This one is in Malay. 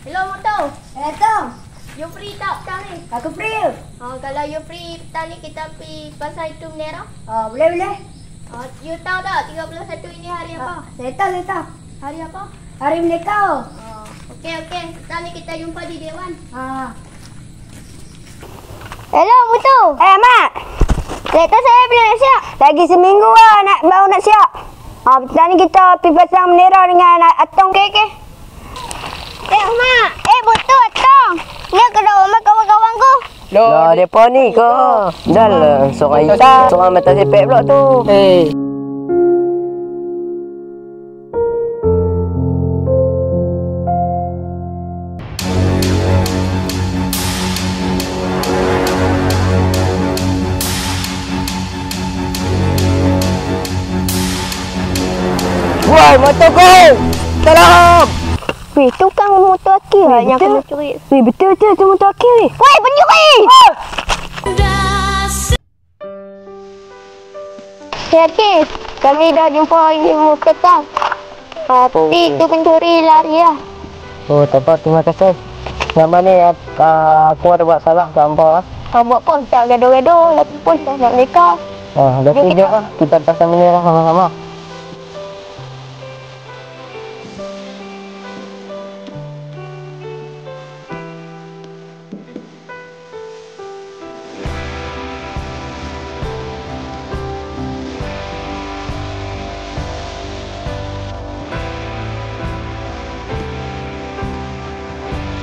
Hello motor. Datang. You free tak petang ni? Aku free. Kalau you free petang ni kita pergi pasar itu Menera. Boleh. You tahu tak 31 ini hari apa? Saya tahu. Hari apa? Hari Merdeka. Okey. Petang ni kita jumpa di Dewan. Hello, Mutu. Mak. Kereta saya belum nak siap. Lagi seminggu lah baru nak siap. Petang ni kita pergi pasar Menera dengan Atong. Okey. Mak. Mutu, Atong. Ni aku dah rumah kawan-kawan ku. Lah, depa ni ke? Dah lah, seorang hitam, seorang mata sepek pula tu. Woi, motor ku! Tolong! Weh, tu kan motor Aki lah yang kena curi. Weh, betul tu motor Aki weh. Woi, pencuri! Aki, kami dah jumpa ini motor tang. Tapi tu pencuri lari lah. Oh, tak apa, terima kasih. Nama ni aku ada buat salah ke hampa. Buat pun tak gaduh-gaduh. Lepas pun tak nak nikah. Dah tunjuk lah. Kita pasal Menera sama-sama.